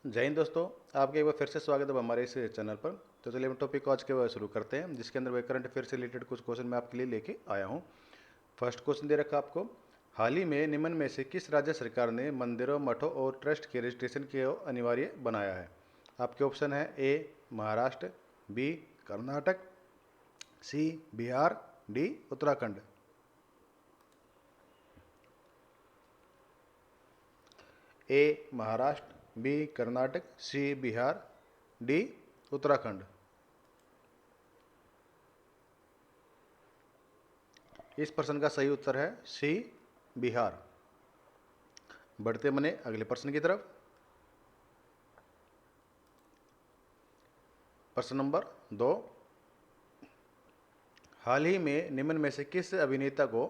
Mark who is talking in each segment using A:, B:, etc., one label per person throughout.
A: जय हिंद दोस्तों। आपका एक बार फिर से स्वागत है हमारे इस चैनल पर। तो चलिए हम टॉपिक को आज के बाद शुरू करते हैं, जिसके अंदर वह करंट अफेयर से रिलेटेड कुछ क्वेश्चन मैं आपके लिए लेके आया हूँ। फर्स्ट क्वेश्चन दे रखा आपको, हाल ही में निम्न में से किस राज्य सरकार ने मंदिरों, मठों और ट्रस्ट के रजिस्ट्रेशन को अनिवार्य बनाया है? आपके ऑप्शन है ए महाराष्ट्र, बी कर्नाटक, सी बिहार, डी उत्तराखंड। ए महाराष्ट्र, बी कर्नाटक, सी बिहार, डी उत्तराखंड। इस प्रश्न का सही उत्तर है सी बिहार। बढ़ते बने अगले प्रश्न की तरफ। प्रश्न नंबर 2, हाल ही में निम्न में से किस अभिनेता को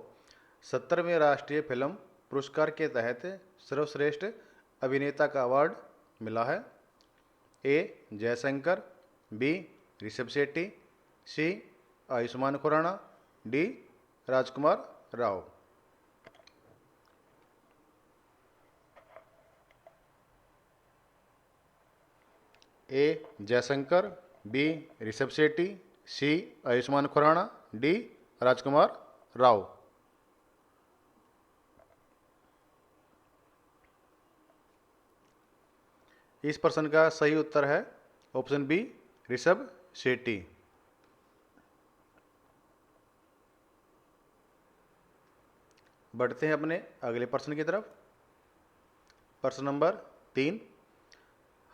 A: 70वें राष्ट्रीय फिल्म पुरस्कार के तहत सर्वश्रेष्ठ अभिनेता का अवार्ड मिला है? ए जयशंकर, बी ऋषभ शेट्टी, सी आयुष्मान खुराना, डी राजकुमार राव। ए जयशंकर, बी ऋषभ शेट्टी, सी आयुष्मान खुराना, डी राजकुमार राव। इस प्रश्न का सही उत्तर है ऑप्शन बी ऋषभ शेट्टी। बढ़ते हैं अपने अगले प्रश्न की तरफ। प्रश्न नंबर 3,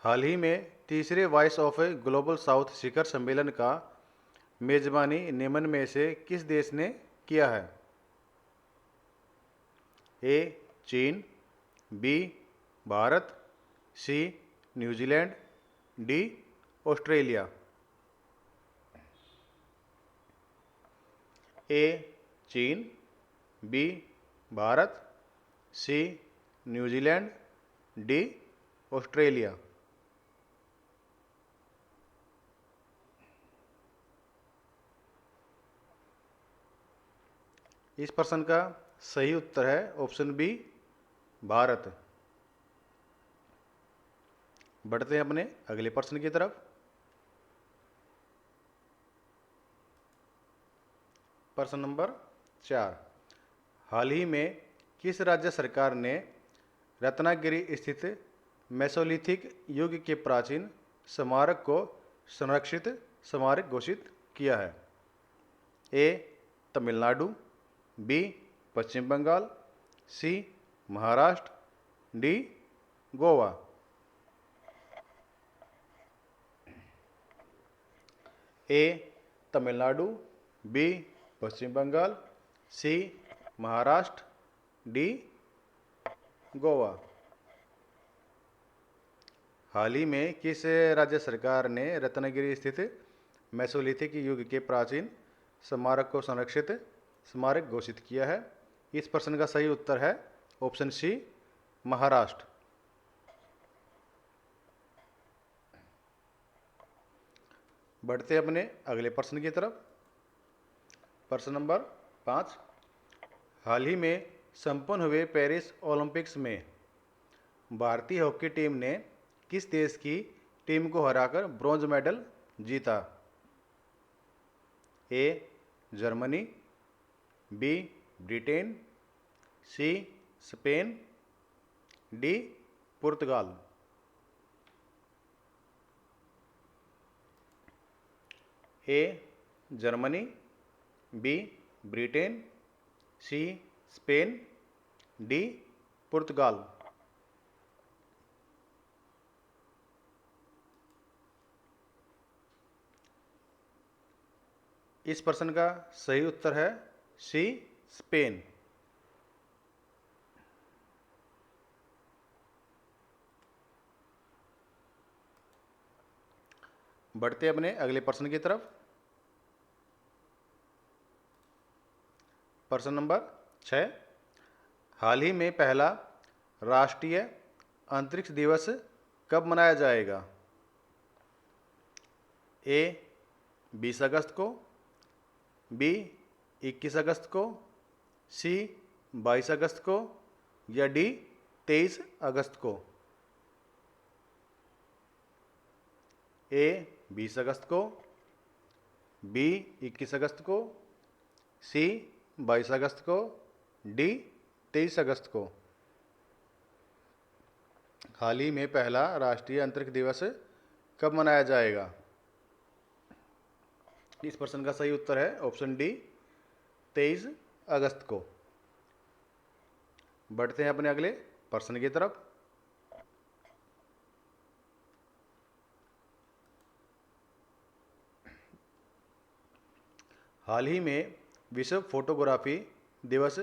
A: हाल ही में तीसरे वॉइस ऑफ ग्लोबल साउथ शिखर सम्मेलन का मेजबानी निम्न में से किस देश ने किया है? ए चीन, बी भारत, सी न्यूजीलैंड, डी ऑस्ट्रेलिया। ए चीन, बी भारत, सी न्यूजीलैंड, डी ऑस्ट्रेलिया। इस प्रश्न का सही उत्तर है ऑप्शन बी भारत। बढ़ते हैं अपने अगले प्रश्न की तरफ। प्रश्न नंबर 4, हाल ही में किस राज्य सरकार ने रत्नागिरी स्थित मेसोलिथिक युग के प्राचीन स्मारक को संरक्षित स्मारक घोषित किया है? ए तमिलनाडु, बी पश्चिम बंगाल, सी महाराष्ट्र, डी गोवा। ए तमिलनाडु, बी पश्चिम बंगाल, सी महाराष्ट्र, डी गोवा। हाल ही में किस राज्य सरकार ने रत्नागिरी स्थित मेसोलिथिक युग के प्राचीन स्मारक को संरक्षित स्मारक घोषित किया है? इस प्रश्न का सही उत्तर है ऑप्शन सी महाराष्ट्र। बढ़ते अपने अगले प्रश्न की तरफ। प्रश्न नंबर 5, हाल ही में संपन्न हुए पेरिस ओलंपिक्स में भारतीय हॉकी टीम ने किस देश की टीम को हराकर ब्रॉन्ज मेडल जीता? A Germany, B Britain, C Spain, D Portugal. A Germany, B Britain, C Spain, D Portugal. इस प्रश्न का सही उत्तर है सी स्पेन। बढ़ते अपने अगले प्रश्न की तरफ। प्रश्न नंबर 6, हाल ही में पहला राष्ट्रीय अंतरिक्ष दिवस कब मनाया जाएगा? ए 20 अगस्त को, बी 21 अगस्त को, सी 22 अगस्त को, या डी 23 अगस्त को। ए 20 अगस्त को, बी 21 अगस्त को, सी 22 अगस्त को, डी 23 अगस्त को। हाल ही में पहला राष्ट्रीय अंतरिक्ष दिवस कब मनाया जाएगा? इस प्रश्न का सही उत्तर है ऑप्शन डी 23 अगस्त को। बढ़ते हैं अपने अगले प्रश्न की तरफ। हाल ही में विश्व फोटोग्राफी दिवस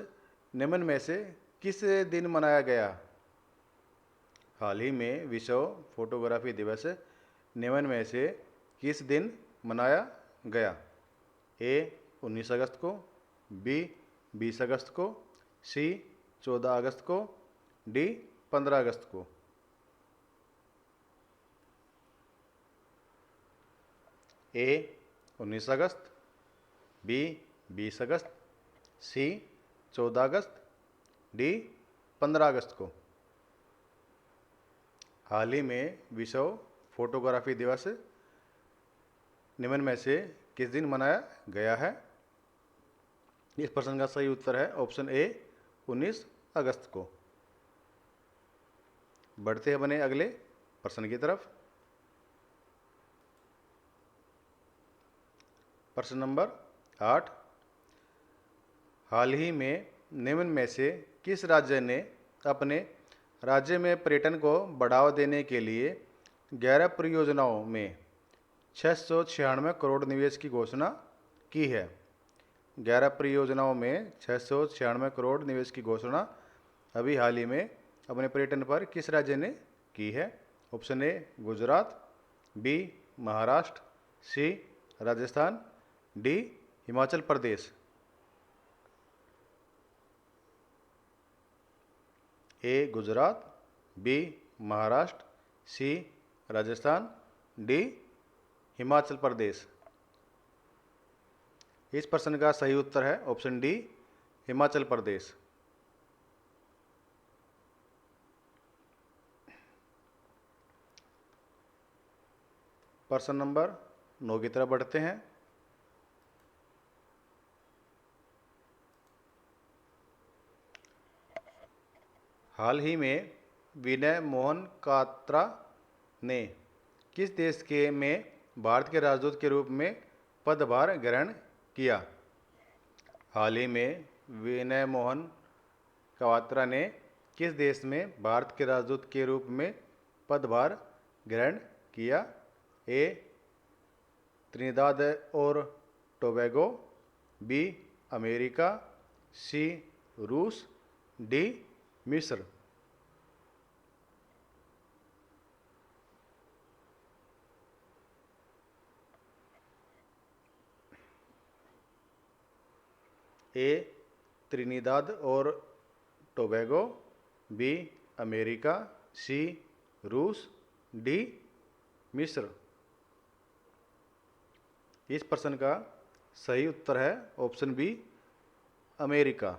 A: निम्न में से किस दिन मनाया गया? हाल ही में विश्व फोटोग्राफी दिवस निम्न में से किस दिन मनाया गया? ए 19 अगस्त को, बी 20 अगस्त को, सी 14 अगस्त को, डी 15 अगस्त को। ए 19 अगस्त, बी 20 अगस्त, सी 14 अगस्त, डी 15 अगस्त को। हाल ही में विश्व फोटोग्राफी दिवस निम्न में से किस दिन मनाया गया है? इस प्रश्न का सही उत्तर है ऑप्शन ए 19 अगस्त को। बढ़ते हैं बने अगले प्रश्न की तरफ। प्रश्न नंबर 8। हाल ही में निम्न में से किस राज्य ने अपने राज्य में पर्यटन को बढ़ावा देने के लिए 11 परियोजनाओं में 696 करोड़ निवेश की घोषणा की है? 11 परियोजनाओं में 696 करोड़ निवेश की घोषणा अभी हाल ही में अपने पर्यटन पर किस राज्य ने की है? Option A Gujarat, B Maharashtra, C Rajasthan, D Himachal Pradesh. A Gujarat, B Maharashtra, C Rajasthan, D Himachal Pradesh. इस प्रश्न का सही उत्तर है ऑप्शन डी हिमाचल प्रदेश। प्रश्न नंबर 9 की तरफ बढ़ते हैं। हाल ही में विनय मोहन क्वात्रा ने किस देश के में भारत के राजदूत के रूप में पदभार ग्रहण किया? हाल ही में विनय मोहन क्वात्रा ने किस देश में भारत के राजदूत के रूप में पदभार ग्रहण किया? ए त्रिनिदाद और टोबैगो, बी अमेरिका, सी रूस, डी मिस्र। ए त्रिनिदाद और टोबैगो, बी अमेरिका, सी रूस, डी मिस्र। इस प्रश्न का सही उत्तर है ऑप्शन बी अमेरिका।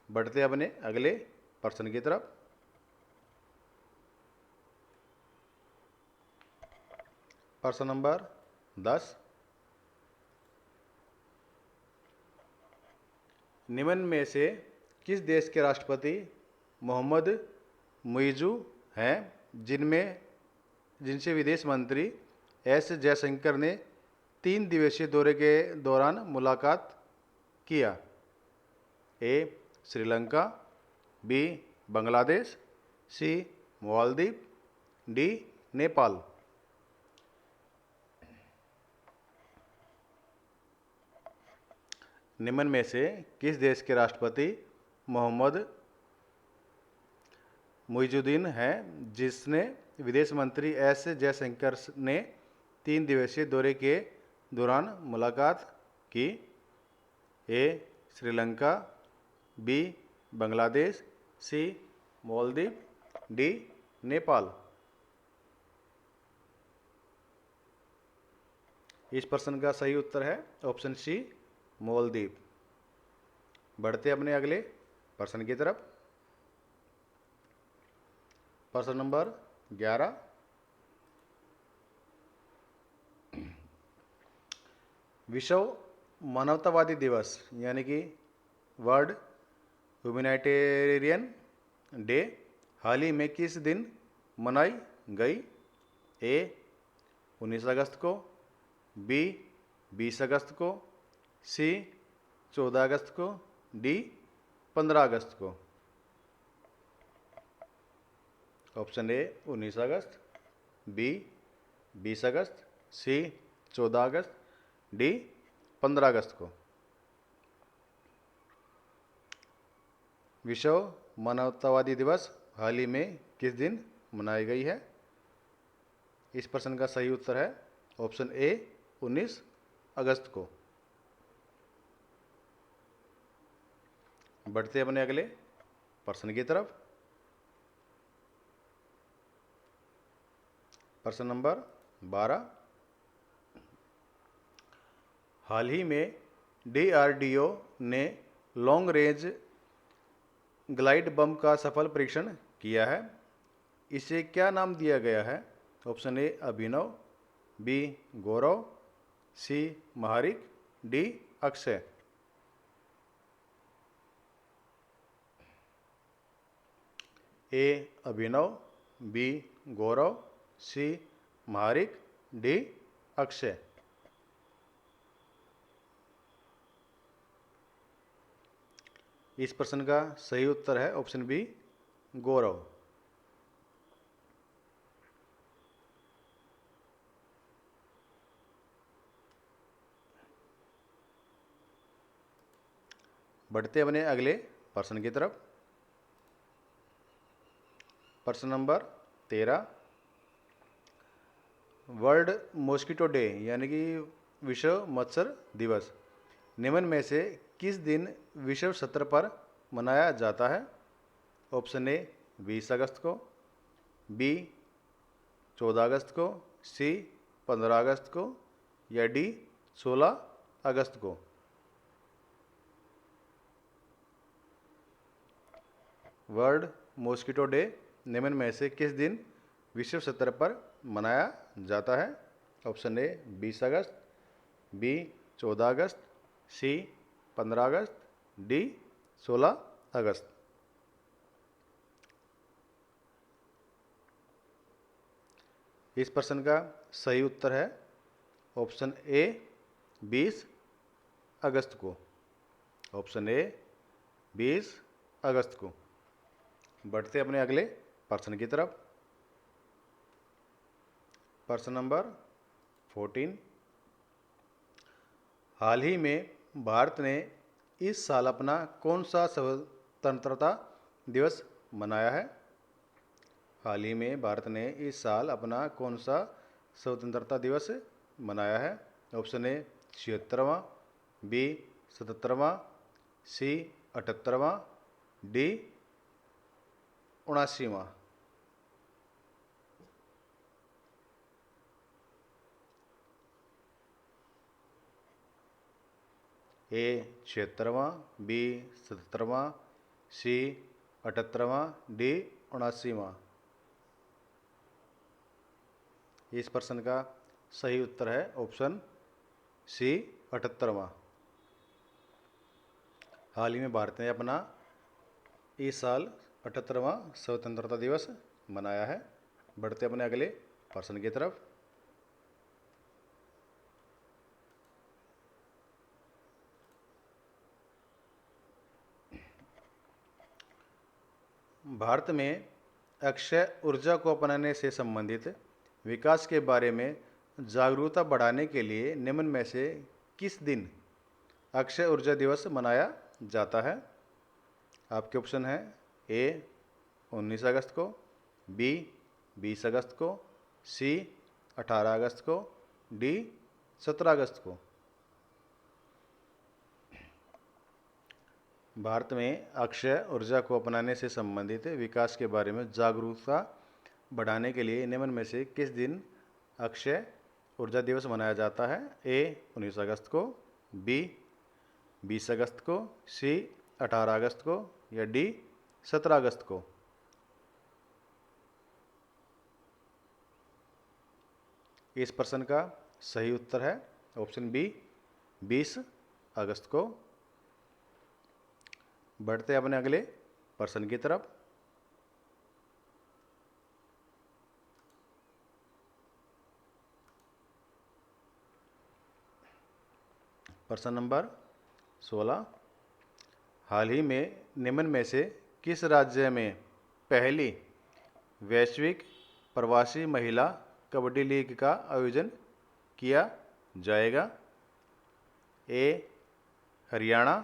A: बढ़ते अपने अगले प्रश्न की तरफ। प्रश्न नंबर 10। निम्न में से किस देश के राष्ट्रपति मोहम्मद मुइज़ू हैं जिनसे विदेश मंत्री एस जयशंकर ने 3 दिवसीय दौरे के दौरान मुलाकात किया? ए श्रीलंका, बी बांग्लादेश, सी मालदीव, डी नेपाल। निम्न में से किस देश के राष्ट्रपति मोहम्मद मुइजुद्दीन हैं जिसने विदेश मंत्री एस जयशंकर ने 3 दिवसीय दौरे के दौरान मुलाकात की? ए श्रीलंका, बी बांग्लादेश, सी मालदीव, डी नेपाल। इस प्रश्न का सही उत्तर है ऑप्शन सी मालदीव। बढ़ते अपने अगले प्रश्न की तरफ। प्रश्न नंबर 11। विश्व मानवतावादी दिवस यानी कि वर्ल्ड ह्यूमैनिटेरियन डे हाल ही में किस दिन मनाई गई? ए 19 अगस्त को, बी 20 अगस्त को, सी 14 अगस्त को, डी 15 अगस्त को। ऑप्शन ए 19 अगस्त, बी 20 अगस्त, सी 14 अगस्त, डी 15 अगस्त को। विश्व मानवतावादी दिवस हाल ही में किस दिन मनाई गई है? इस प्रश्न का सही उत्तर है ऑप्शन ए 19 अगस्त को। बढ़ते अपने अगले प्रश्न की तरफ। प्रश्न नंबर 12। हाल ही में DRDO ने लॉन्ग रेंज ग्लाइड बम का सफल परीक्षण किया है। इसे क्या नाम दिया गया है? Option A Abhinav, B Gaurav, C Maharik, D Akshay. A Abhinav, B Gaurav, C Maharik, D Akshay. इस प्रश्न का सही उत्तर है ऑप्शन बी गौरव। बढ़ते अपने अगले प्रश्न की तरफ। प्रश्न नंबर 13। वर्ल्ड मॉस्किटो डे यानी कि विश्व मच्छर दिवस निम्न में से किस दिन विश्व स्तर पर मनाया जाता है? ऑप्शन ए 20 अगस्त को, बी 14 अगस्त को, सी 15 अगस्त को, या डी 16 अगस्त को। वर्ल्ड मॉस्किटो डे निम्न में से किस दिन विश्व स्तर पर मनाया जाता है? ऑप्शन ए 20 अगस्त, बी 14 अगस्त, सी 15 अगस्त, डी 16 अगस्त। इस प्रश्न का सही उत्तर है ऑप्शन ए 20 अगस्त को। ऑप्शन ए 20 अगस्त को। बढ़ते अपने अगले प्रश्न की तरफ। प्रश्न नंबर 14। हाल ही में भारत ने इस साल अपना कौन सा स्वतंत्रता दिवस मनाया है? हाल ही में भारत ने इस साल अपना कौन सा स्वतंत्रता दिवस मनाया है? ऑप्शन ए 76वां, बी 77वां, सी 78वां, डी 79वां। ए 76वां, बी 77वां, सी 78वां, डी 79वां। इस प्रश्न का सही उत्तर है ऑप्शन सी 78वां। हाल ही में भारत ने अपना इस साल 78वां स्वतंत्रता दिवस मनाया है। बढ़ते अपने अगले प्रश्न की तरफ। भारत में अक्षय ऊर्जा को अपनाने से संबंधित विकास के बारे में जागरूकता बढ़ाने के लिए निम्न में से किस दिन अक्षय ऊर्जा दिवस मनाया जाता है? आपके ऑप्शन है ए 19 अगस्त को, बी 20 अगस्त को, सी 18 अगस्त को, डी 17 अगस्त को। भारत में अक्षय ऊर्जा को अपनाने से संबंधित विकास के बारे में जागरूकता बढ़ाने के लिए निम्न में से किस दिन अक्षय ऊर्जा दिवस मनाया जाता है? ए 19 अगस्त को, बी 20 अगस्त को, सी 18 अगस्त को, या डी 17 अगस्त को। इस प्रश्न का सही उत्तर है ऑप्शन बी 20 अगस्त को। बढ़ते अपने अगले प्रश्न की तरफ। प्रश्न नंबर 16, हाल ही में निम्न में से किस राज्य में पहली वैश्विक प्रवासी महिला कबड्डी लीग का आयोजन किया जाएगा? ए हरियाणा,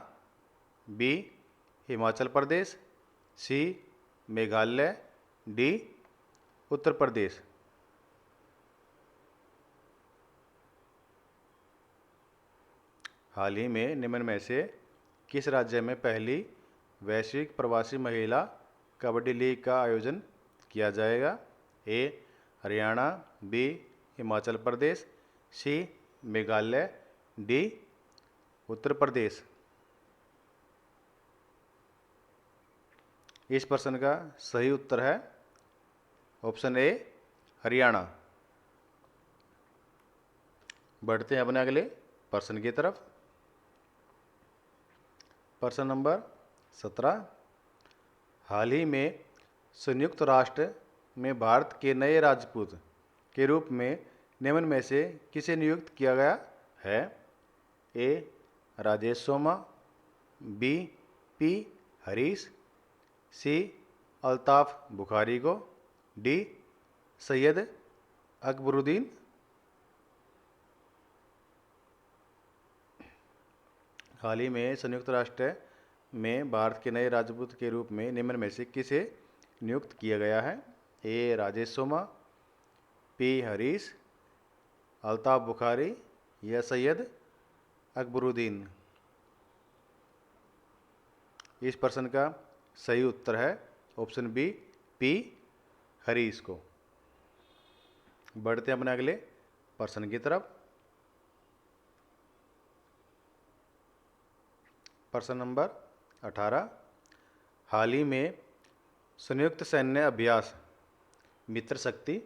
A: बी हिमाचल प्रदेश, सी मेघालय, डी उत्तर प्रदेश। हाल ही में निम्न में से किस राज्य में पहली वैश्विक प्रवासी महिला कबड्डी लीग का आयोजन किया जाएगा? ए हरियाणा, बी हिमाचल प्रदेश, सी मेघालय, डी उत्तर प्रदेश। इस प्रश्न का सही उत्तर है ऑप्शन ए हरियाणा। बढ़ते हैं अपने अगले प्रश्न की तरफ। प्रश्न नंबर 17, हाल ही में संयुक्त राष्ट्र में भारत के नए राजदूत के रूप में निम्न में से किसे नियुक्त किया गया है? ए राजेश सोमा, बी पी हरीश, सी अल्ताफ बुखारी को, डी सैयद अकबरुद्दीन। हाल ही में संयुक्त राष्ट्र में भारत के नए राजदूत के रूप में निम्न में से किसे नियुक्त किया गया है? ए राजेश सोमा, पी हरीश, अल्ताफ बुखारी या सैयद अकबरुद्दीन। इस प्रश्न का सही उत्तर है ऑप्शन बी पी हरीश को। बढ़ते हैं अपने अगले प्रश्न की तरफ। प्रश्न नंबर 18, हाल ही में संयुक्त सैन्य अभ्यास मित्र शक्ति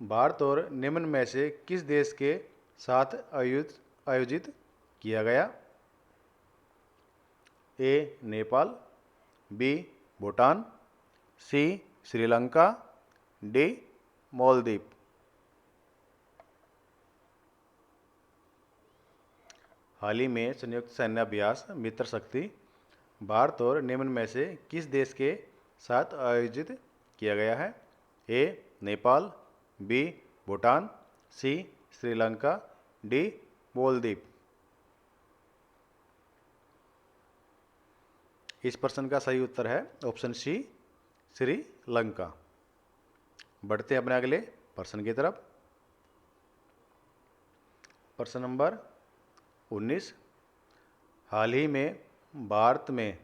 A: भारत और निम्न में से किस देश के साथ आयोजित किया गया? ए नेपाल, बी भूटान, सी श्रीलंका, डी मालदीव। हाल ही में संयुक्त सैन्य अभ्यास मित्र शक्ति भारत और निम्न में से किस देश के साथ आयोजित किया गया है? ए नेपाल, बी भूटान, सी श्रीलंका, डी मालदीव। इस प्रश्न का सही उत्तर है ऑप्शन सी श्रीलंका। बढ़ते हैं अपने अगले प्रश्न की तरफ। प्रश्न नंबर 19, हाल ही में भारत में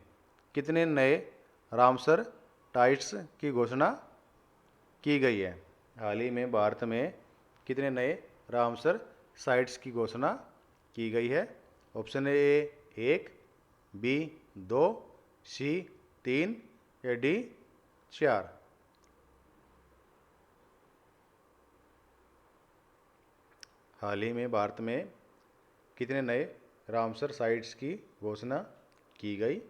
A: कितने नए रामसर टाइट्स की घोषणा की गई है? हाल ही में भारत में कितने नए रामसर साइट्स की घोषणा की गई है? ऑप्शन ए 1, बी 2, सी 3 या डी 4। हाल ही में भारत में कितने नए रामसर साइट्स की घोषणा की गई?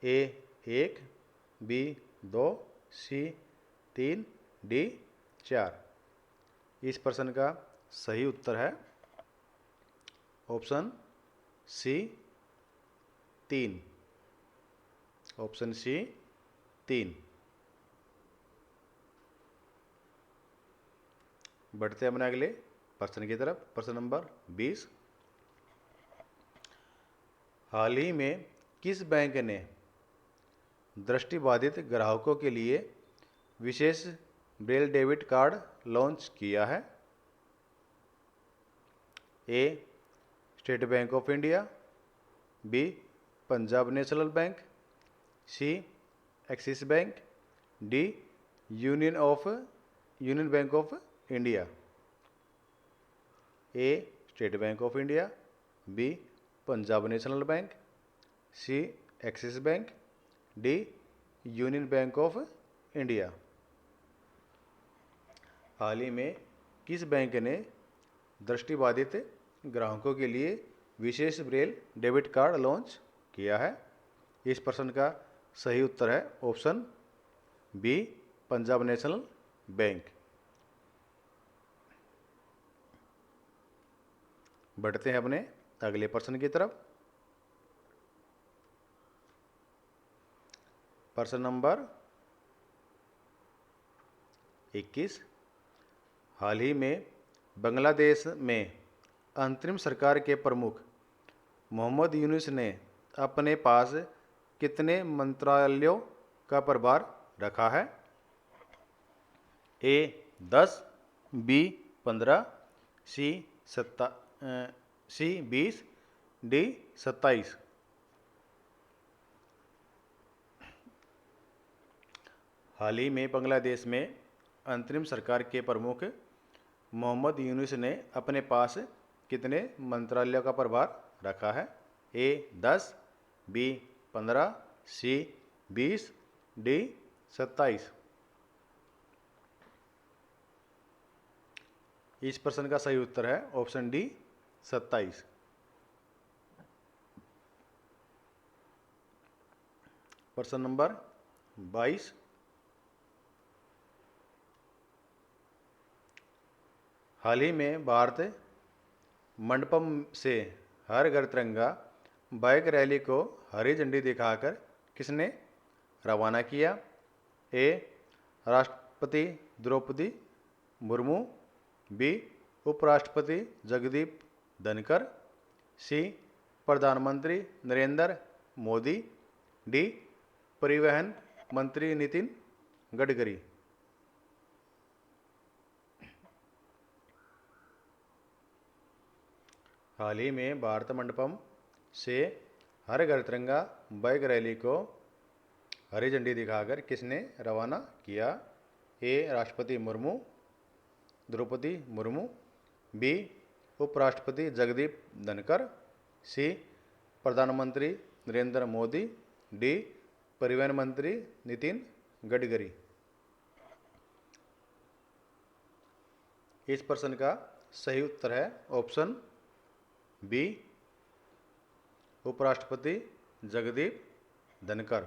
A: ए 1, बी 2, सी 3, डी 4। इस प्रश्न का सही उत्तर है ऑप्शन सी 3। Option C 3। बढ़ते हैं अपने अगले प्रश्न की तरफ। प्रश्न नंबर 20, हाल ही में किस बैंक ने दृष्टिबाधित ग्राहकों के लिए विशेष ब्रेल डेबिट कार्ड लॉन्च किया है? A State Bank of India, B Punjab National Bank, C Axis Bank, D Union Bank of India. A State Bank of India, B Punjab National Bank, C Axis Bank, D Union Bank of India. हाल ही में किस bank ने दृष्टिबाधित ग्राहकों के लिए विशेष ब्रेल डेबिट कार्ड लॉन्च किया है? इस प्रश्न का सही उत्तर है option B, Punjab National bank. बढ़ते हैं अपने अगले प्रश्न की तरफ। प्रश्न नंबर 21। हाल ही में बांग्लादेश में अंतरिम सरकार के प्रमुख मोहम्मद यूनुस ने अपने पास कितने मंत्रालयों का प्रभार रखा है? ए 10, बी 15, सी 20, डी 27। हाल ही में बांग्लादेश में अंतरिम सरकार के प्रमुख मोहम्मद यूनुस ने अपने पास कितने मंत्रालयों का प्रभार रखा है? ए 10, बी 15, सी 20, डी 27। इस प्रश्न का सही उत्तर है ऑप्शन डी 27। प्रश्न नंबर 22। हाल ही में भारत मंडपम से हर घर तिरंगा बाइक रैली को हरी झंडी दिखाकर किसने रवाना किया? ए राष्ट्रपति द्रौपदी मुर्मू, बी उपराष्ट्रपति जगदीप धनखड़, सी प्रधानमंत्री नरेंद्र मोदी, डी परिवहन मंत्री नितिन गडकरी। हाल ही में भारत मंडपम से हर घर तिरंगा बाइक रैली को हरी झंडी दिखाकर किसने रवाना किया? ए राष्ट्रपति मुर्मू द्रौपदी मुर्मू, बी उपराष्ट्रपति जगदीप धनखड़, सी प्रधानमंत्री नरेंद्र मोदी, डी परिवहन मंत्री नितिन गडकरी। इस प्रश्न का सही उत्तर है ऑप्शन बी, उपराष्ट्रपति जगदीप धनखड़।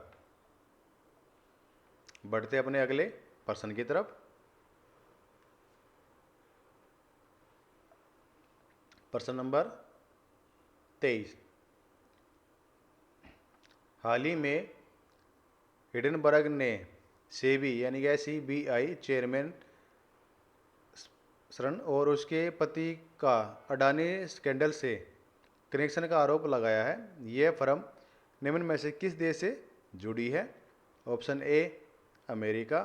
A: बढ़ते अपने अगले प्रश्न की तरफ। प्रश्न नंबर 23। हाल ही में हिडनबर्ग ने सेबी यानी कि SBI चेयरमैन शरण और उसके पति का अडानी स्कैंडल से कनेक्शन का आरोप लगाया है। यह फर्म निम्न में से किस देश से जुड़ी है? Option A America,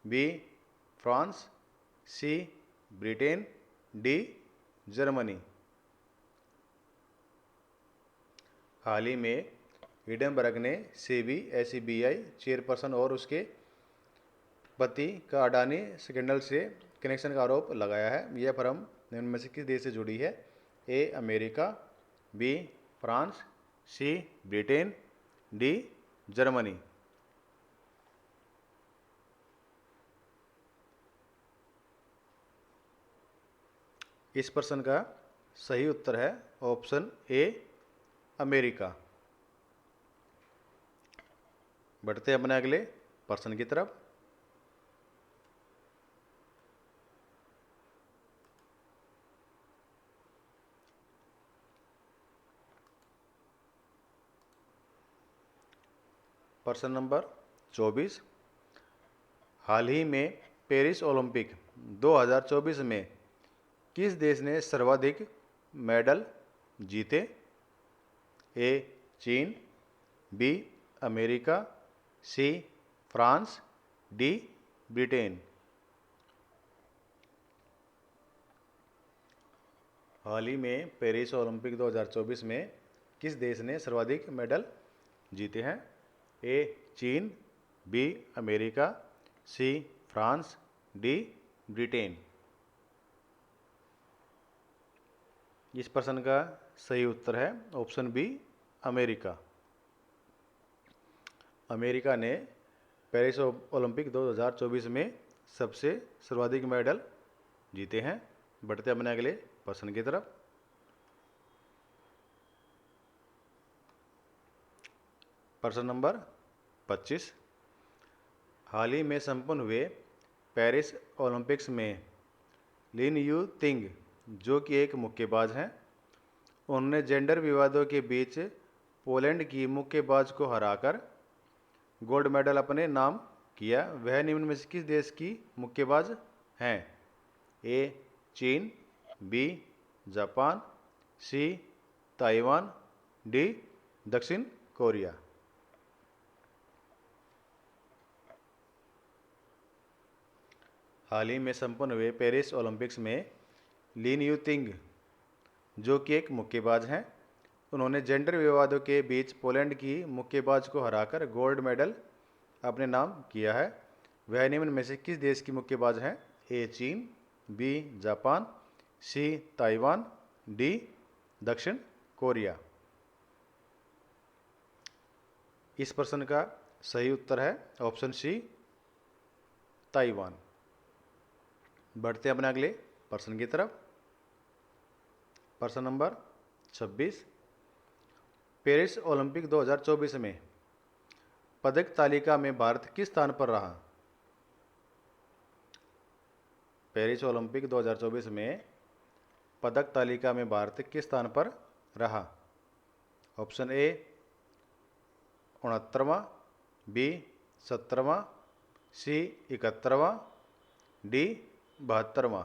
A: B France, C Britain, D Germany. हाल ही में हिडनबर्ग ने सेबी SBI चेयरपर्सन और उसके पति का अडानी स्कैंडल से कनेक्शन का आरोप लगाया है। यह फर्म निम्न में से किस देश से जुड़ी है? A America, B France, C Britain, D Germany. इस प्रश्न का सही उत्तर है ऑप्शन ए अमेरिका। बढ़ते हैं अपने अगले प्रश्न की तरफ। प्रश्न नंबर 24। हाल ही में पेरिस ओलंपिक 2024 में किस देश ने सर्वाधिक मेडल जीते? ए चीन, B America, C France, D Britain. हाल ही में पेरिस ओलंपिक 2024 में किस देश ने सर्वाधिक मेडल जीते हैं? ए चीन, B America, C France, D Britain. इस प्रश्न का सही उत्तर है ऑप्शन बी अमेरिका। अमेरिका ने पेरिस ओलंपिक 2024 में सबसे सर्वाधिक मेडल जीते हैं। बढ़ते अपने अगले प्रश्न की तरफ। प्रश्न नंबर 25, हाल ही में संपन्न हुए पेरिस ओलंपिक्स में लिन यू तिंग, जो कि एक मुक्केबाज हैं, उन्होंने जेंडर विवादों के बीच पोलैंड की मुक्केबाज को हराकर गोल्ड मेडल अपने नाम किया। वह निम्न में से किस देश की मुक्केबाज हैं? ए चीन, बी जापान, सी ताइवान, डी दक्षिण कोरिया। हाल ही में संपन्न हुए पेरिस ओलंपिक्स में लिन यू तिंग, जो कि एक मुक्केबाज हैं, उन्होंने जेंडर विवादों के बीच पोलैंड की मुक्केबाज को हराकर गोल्ड मेडल अपने नाम किया है। वह निम्न में से किस देश की मुक्केबाज हैं? ए चीन, बी जापान, सी ताइवान, डी दक्षिण कोरिया। इस प्रश्न का सही उत्तर है ऑप्शन सी ताइवान। बढ़ते हैं अपने अगले प्रश्न की तरफ। प्रश्न नंबर 26, पेरिस ओलंपिक 2024 में पदक तालिका में भारत किस स्थान पर रहा? पेरिस ओलंपिक 2024 में पदक तालिका में भारत किस स्थान पर रहा? ऑप्शन ए 69वां, बी 70वां, सी 71वां, डी 72वां।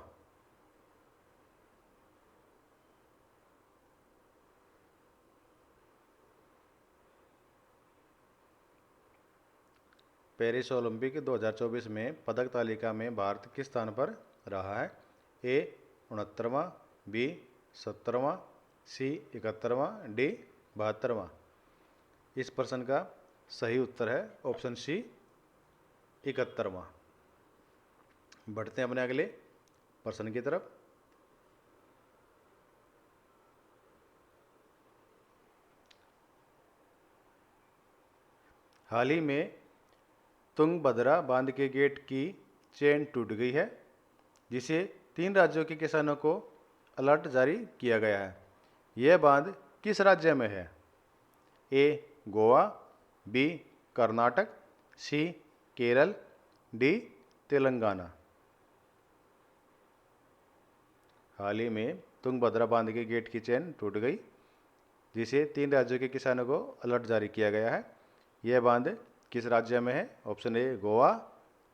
A: पेरिस ओलंपिक 2024 में पदक तालिका में भारत किस स्थान पर रहा है? ए 69वां, बी 70वां, सी 71वां, डी 72वां। इस प्रश्न का सही उत्तर है ऑप्शन सी 71वां। बढ़ते हैं अपने अगले प्रश्न की तरफ। हाल ही में तुंगभद्रा बांध के गेट की चेन टूट गई है, जिसे 3 राज्यों के किसानों को अलर्ट जारी किया गया है। यह बांध किस राज्य में है? ए Goa, B Karnataka, C Kerala, D Telangana. हाल ही में तुंगभद्रा बांध के गेट की चेन टूट गई, जिसे 3 राज्यों के किसानों को अलर्ट जारी किया गया है। यह बांध किस राज्य में है? Option A Goa,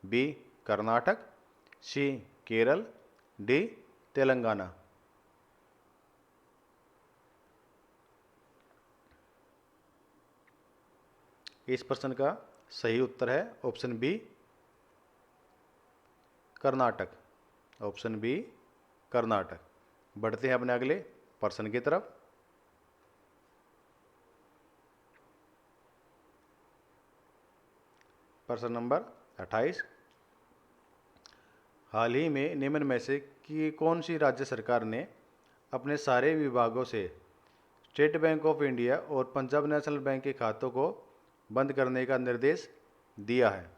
A: B Karnataka, C Kerala, D Telangana. इस प्रश्न का सही उत्तर है option B Karnataka. Option B Karnataka. बढ़ते हैं अपने अगले प्रश्न की तरफ। प्रश्न नंबर 28, हाल ही में निम्न में से कि कौन सी राज्य सरकार ने अपने सारे विभागों से स्टेट बैंक ऑफ इंडिया और पंजाब नेशनल बैंक के खातों को बंद करने का निर्देश दिया है?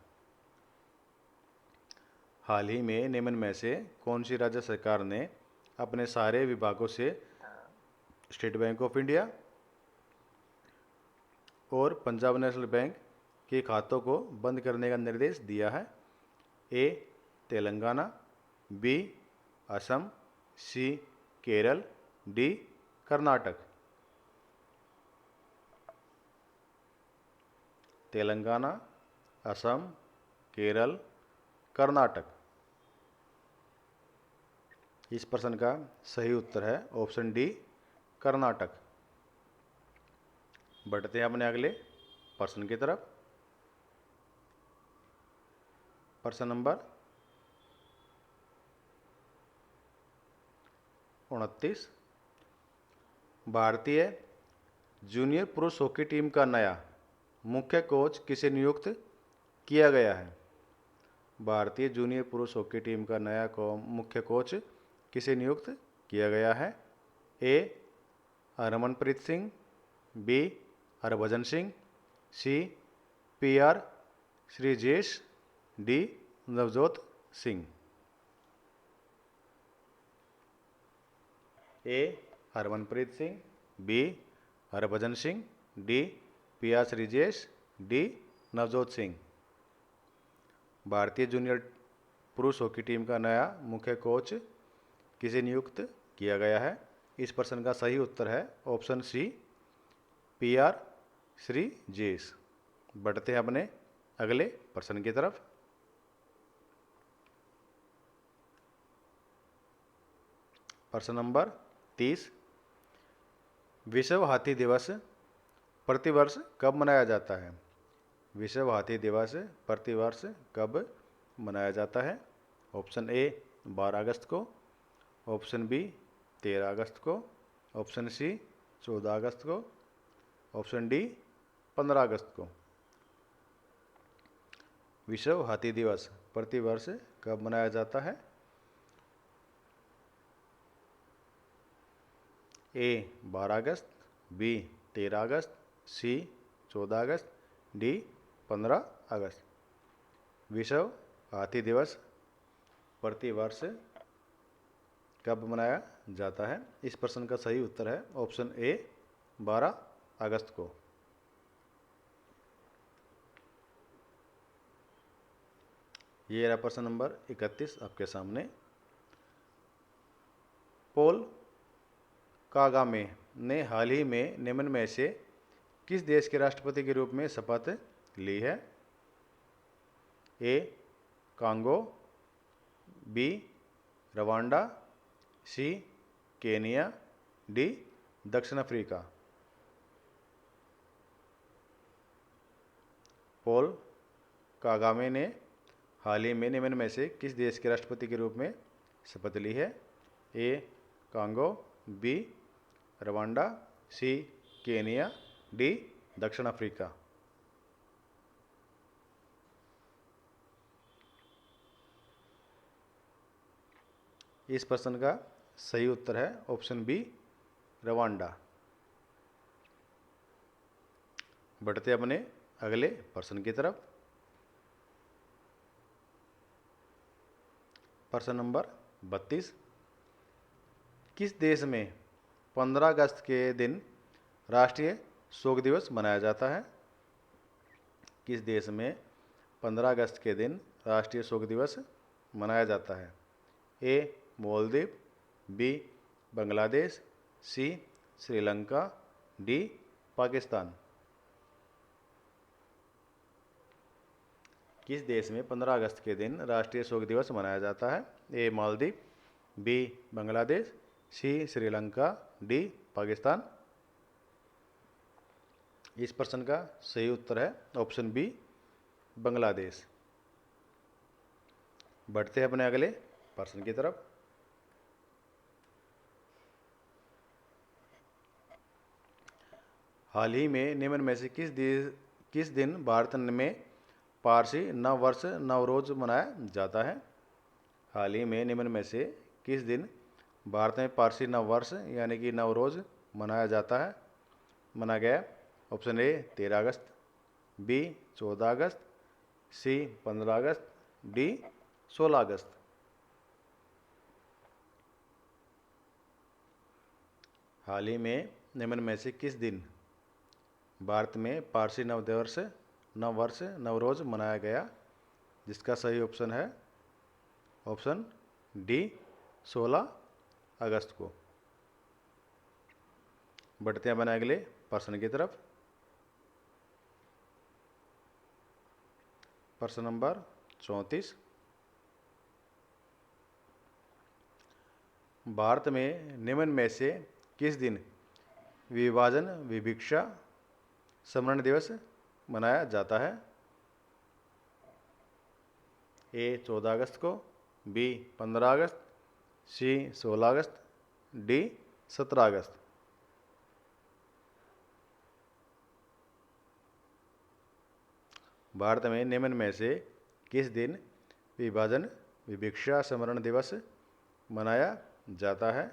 A: हाल ही में निम्न में से कौन सी राज्य सरकार ने अपने सारे विभागों से स्टेट बैंक ऑफ इंडिया और पंजाब नेशनल बैंक के खातों को बंद करने का निर्देश दिया है? ए तेलंगाना, बी असम, सी केरल, डी कर्नाटक। तेलंगाना, असम, केरल, कर्नाटक। इस प्रश्न का सही उत्तर है ऑप्शन डी कर्नाटक। बढ़ते हैं अपने अगले प्रश्न की तरफ। प्रश्न नंबर 29, भारतीय जूनियर पुरुष हॉकी टीम का नया मुख्य कोच किसे नियुक्त किया गया है? भारतीय जूनियर पुरुष हॉकी टीम का नया मुख्य कोच किसे नियुक्त किया गया है? A Harmanpreet Singh, B Harbhajan Singh, C PR Sreejesh, D Navjot Singh. A Harmanpreet Singh, B Harbhajan Singh, D PR Sreejesh, D Navjot Singh. भारतीय जूनियर पुरुष हॉकी टीम का नया मुख्य कोच किसे नियुक्त किया गया है? इस प्रश्न का सही उत्तर है ऑप्शन सी, PR श्रीजेश। बढ़ते हैं अपने अगले प्रश्न की तरफ। प्रश्न नंबर 30, विश्व हाथी दिवस प्रतिवर्ष कब मनाया जाता है? विश्व हाथी दिवस प्रतिवर्ष कब मनाया जाता है? ऑप्शन ए 12 अगस्त को, ऑप्शन बी 13 अगस्त को, ऑप्शन सी 14 अगस्त को, ऑप्शन डी 15 अगस्त को। विश्व हाथी दिवस प्रतिवर्ष कब मनाया जाता है? ए 12 अगस्त, बी 13 अगस्त, सी 14 अगस्त, डी 15 अगस्त। विश्व हाथी दिवस प्रतिवर्ष कब मनाया जाता है? इस प्रश्न का सही उत्तर है ऑप्शन ए 12 अगस्त को। ये रहा प्रश्न नंबर 31 आपके सामने। पॉल कागामे ने हाल ही में निम्न में से किस देश के राष्ट्रपति के रूप में शपथ ली है? ए कांगो, बी रवांडा, सी केनिया, डी दक्षिण अफ्रीका। पॉल कागामे ने हाल ही में निम्न में से किस देश के राष्ट्रपति के रूप में शपथ ली है? ए कांगो, बी रवांडा, सी केनिया, डी दक्षिण अफ्रीका। इस प्रश्न का सही उत्तर है ऑप्शन बी रवांडा। बढ़ते अपने अगले प्रश्न की तरफ। प्रश्न नंबर 32, किस देश में 15 अगस्त के दिन राष्ट्रीय शोक दिवस मनाया जाता है? किस देश में 15 अगस्त के दिन राष्ट्रीय शोक दिवस मनाया जाता है? ए मालदीव, बी बांग्लादेश, सी श्रीलंका, डी पाकिस्तान। किस देश में 15 अगस्त के दिन राष्ट्रीय शोक दिवस मनाया जाता है? ए मालदीव, बी बांग्लादेश, सी श्रीलंका, डी पाकिस्तान। इस प्रश्न का सही उत्तर है ऑप्शन बी बांग्लादेश। बढ़ते हैं अपने अगले प्रश्न की तरफ। हाल ही में निम्न में से किस दिन भारत में पारसी नव वर्ष नवरोज मनाया जाता है? हाल ही में निम्न में से किस दिन भारत में पारसी नव वर्ष यानी कि नवरोज मनाया जाता है? मनाया गया? ऑप्शन ए 13 अगस्त, बी 14 अगस्त, सी 15 अगस्त, डी 16 अगस्त। हाल ही में निम्न में से किस दिन भारत में पारसी नव वर्ष नवरोज मनाया गया? जिसका सही ऑप्शन है ऑप्शन डी 16 अगस्त को। बढ़ते हैं अपने अगले प्रश्न की तरफ। प्रश्न नंबर 34, भारत में निम्न में से किस दिन विभाजन विभिक्षा स्मरण दिवस मनाया जाता है? ए 14 अगस्त को, बी 15 अगस्त, सी 16 अगस्त, डी 17 अगस्त। भारत में निम्न में से किस दिन विभाजन विभिक्षा स्मरण दिवस मनाया जाता है?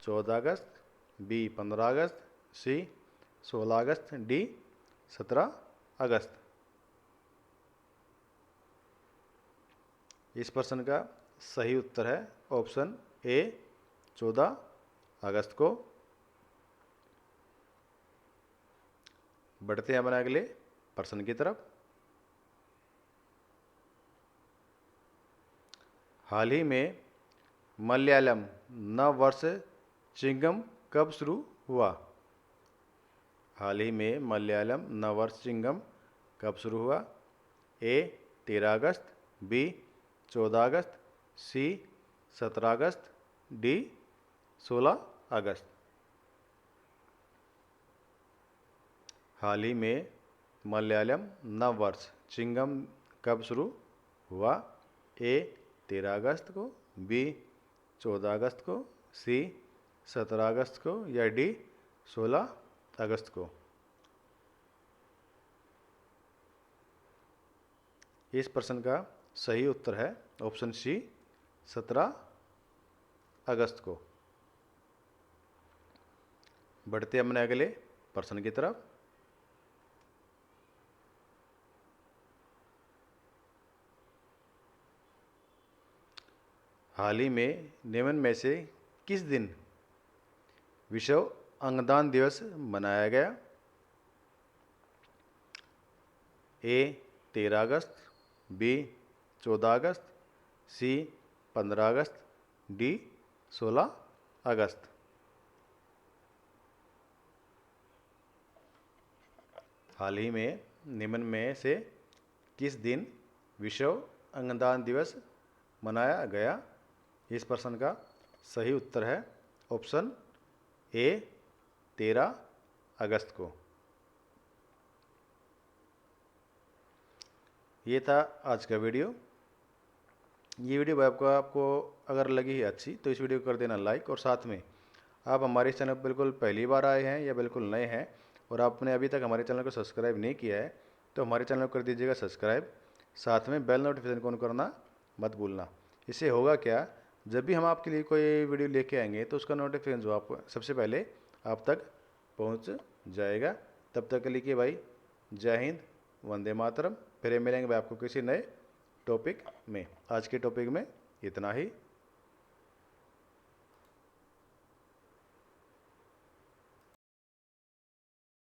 A: 14 अगस्त, बी 15 अगस्त, सी 16 अगस्त, डी 17 अगस्त। इस प्रश्न का सही उत्तर है ऑप्शन ए 14 अगस्त को। बढ़ते हैं अपने अगले प्रश्न की तरफ। हाल ही में मलयालम नव वर्ष चिंगम कब शुरू हुआ? हाल ही में मलयालम नव वर्ष चिंगम कब शुरू हुआ? ए 13 अगस्त, बी 14 अगस्त, सी 17 अगस्त, डी 16 अगस्त। हाल ही में मलयालम नव वर्ष चिंगम कब शुरू हुआ? ए 13 अगस्त को, बी 14 अगस्त को, सी 17 अगस्त को या डी 16 अगस्त को। इस प्रश्न का सही उत्तर है ऑप्शन सी 17 अगस्त को। बढ़ते हमने अगले प्रश्न की तरफ। हाल ही में निम्न में से किस दिन विश्व अंगदान दिवस मनाया गया? ए 13 अगस्त, बी 14 अगस्त, सी 15 अगस्त, डी 16 अगस्त। हाल ही में निम्न में से किस दिन विश्व अंगदान दिवस मनाया गया? इस प्रश्न का सही उत्तर है ऑप्शन ए 13 अगस्त को। ये था आज का वीडियो। ये वीडियो आपको अगर लगी है अच्छी तो इस वीडियो को कर देना लाइक, और साथ में आप हमारे इस चैनल पर बिल्कुल पहली बार आए हैं या बिल्कुल नए हैं और आपने अभी तक हमारे चैनल को सब्सक्राइब नहीं किया है तो हमारे चैनल को कर दीजिएगा सब्सक्राइब। साथ में बेल नोटिफिकेशन को ऑन करना मत भूलना। इससे होगा क्या, जब भी हम आपके लिए कोई वीडियो लेके आएंगे तो उसका नोटिफिकेशन जो आप सबसे पहले आप तक पहुंच जाएगा। तब तक के लिए कि भाई जय हिंद, वंदे मातरम। फिर मिलेंगे भाई आपको किसी नए टॉपिक में। आज के टॉपिक में इतना ही।